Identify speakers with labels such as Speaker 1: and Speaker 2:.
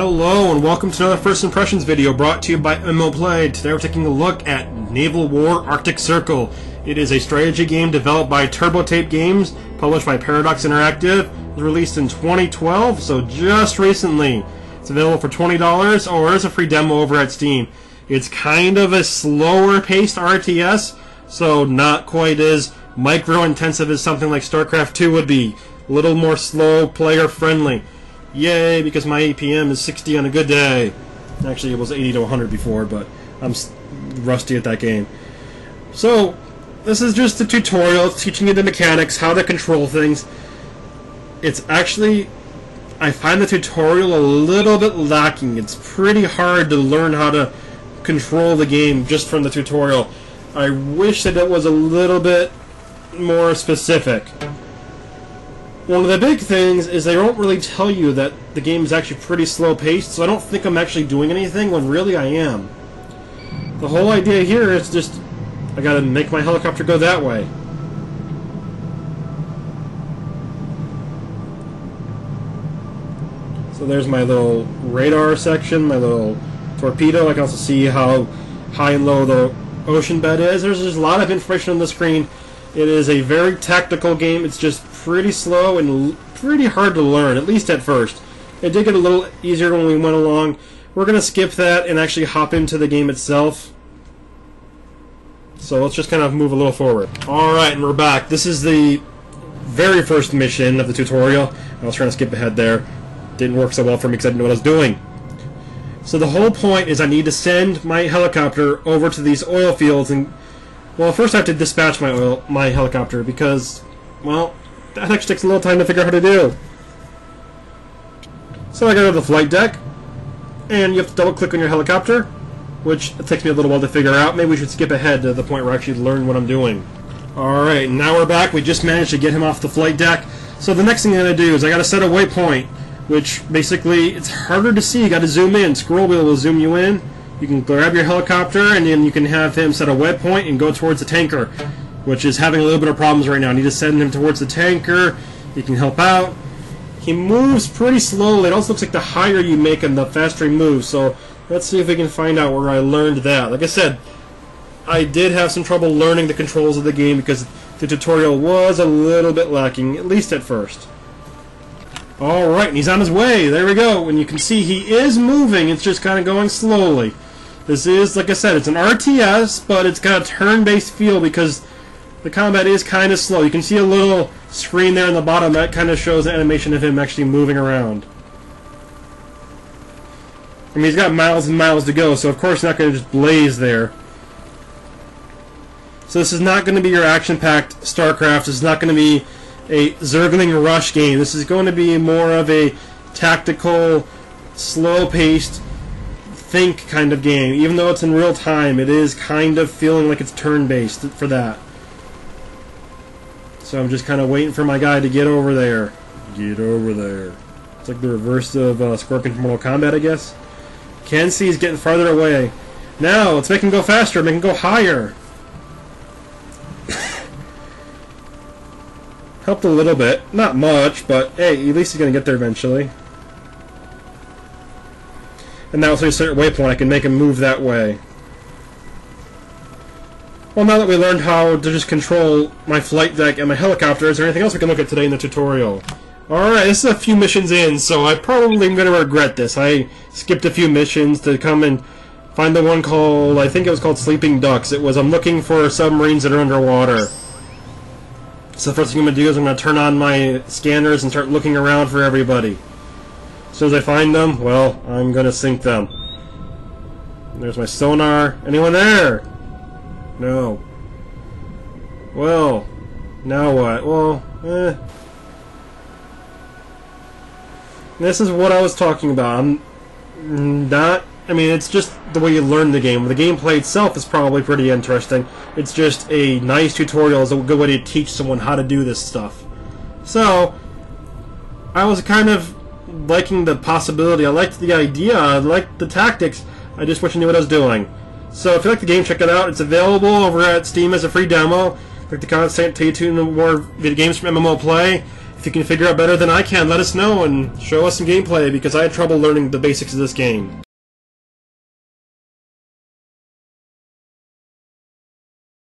Speaker 1: Hello and welcome to another First Impressions video brought to you by MMO Play. Today we're taking a look at Naval War Arctic Circle. It is a strategy game developed by TurboTape Games, published by Paradox Interactive. It was released in 2012, so just recently. It's available for $20 or as a free demo over at Steam. It's kind of a slower paced RTS, so not quite as micro-intensive as something like StarCraft 2 would be. A little more slow, player friendly. Yay, because my APM is 60 on a good day. Actually, it was 80 to 100 before, but I'm rusty at that game. So, this is just a tutorial. It's teaching you the mechanics, how to control things. It's actually, I find the tutorial a little bit lacking. It's pretty hard to learn how to control the game just from the tutorial. I wish that it was a little bit more specific. One of the big things is they don't really tell you that the game is actually pretty slow paced, so I don't think I'm actually doing anything when really I am. The whole idea here is just, I gotta make my helicopter go that way. So there's my little radar section, my little torpedo. I can also see how high and low the ocean bed is. There's just a lot of information on the screen. It is a very tactical game. It's just pretty slow and pretty hard to learn, at least at first. It did get a little easier when we went along. We're going to skip that and actually hop into the game itself. So let's just kind of move a little forward. Alright, and we're back. This is the very first mission of the tutorial. I was trying to skip ahead there. Didn't work so well for me because I didn't know what I was doing. So the whole point is I need to send my helicopter over to these oil fields and, well, first I have to dispatch my helicopter because, well, that actually takes a little time to figure out how to do. So I go to the flight deck, and you have to double click on your helicopter, which it takes me a little while to figure out. Maybe we should skip ahead to the point where I actually learn what I'm doing. Alright, now we're back. We just managed to get him off the flight deck. So the next thing I'm going to do is I got to set a waypoint, which basically it's harder to see. You got to zoom in. Scroll wheel will zoom you in. You can grab your helicopter, and then you can have him set a waypoint and go towards the tanker, which is having a little bit of problems right now. I need to send him towards the tanker. He can help out. He moves pretty slowly. It also looks like the higher you make him, the faster he moves. So let's see if we can find out where I learned that. Like I said, I did have some trouble learning the controls of the game because the tutorial was a little bit lacking, at least at first. Alright, and he's on his way. There we go. And you can see he is moving. It's just kind of going slowly. This is, like I said, it's an RTS, but it's got a turn-based feel because the combat is kind of slow. You can see a little screen there in the bottom that kind of shows the animation of him actually moving around. I mean, he's got miles and miles to go, so of course he's not going to just blaze there. So this is not going to be your action-packed StarCraft. This is not going to be a Zergling Rush game. This is going to be more of a tactical, slow-paced, think kind of game. Even though it's in real time, it is kind of feeling like it's turn-based for that. So I'm just kind of waiting for my guy to get over there. Get over there. It's like the reverse of Scorpion from Mortal Kombat, I guess. Can see he's getting farther away. Now, let's make him go faster, make him go higher. Helped a little bit. Not much, but hey, at least he's going to get there eventually. And now it's a certain waypoint, I can make him move that way. Well, now that we learned how to just control my flight deck and my helicopter, is there anything else we can look at today in the tutorial? Alright, this is a few missions in, so I probably am going to regret this. I skipped a few missions to come and find the one called, I think it was called Sleeping Ducks. It was, I'm looking for submarines that are underwater. So the first thing I'm going to do is I'm going to turn on my scanners and start looking around for everybody. As soon as I find them, well, I'm going to sink them. There's my sonar. Anyone there? No. Well, now what? Well, This is what I was talking about. I'm not... I mean, it's just the way you learn the game. The gameplay itself is probably pretty interesting. It's just a nice tutorial. It's a good way to teach someone how to do this stuff. So, I was kind of liking the possibility. I liked the idea. I liked the tactics. I just wish I knew what I was doing. So if you like the game, check it out. It's available over at Steam as a free demo. Click the comment, stay tuned for more video games from MMO Play. If If you can figure out better than I can, let us know and show us some gameplay, because I had trouble learning the basics of this game.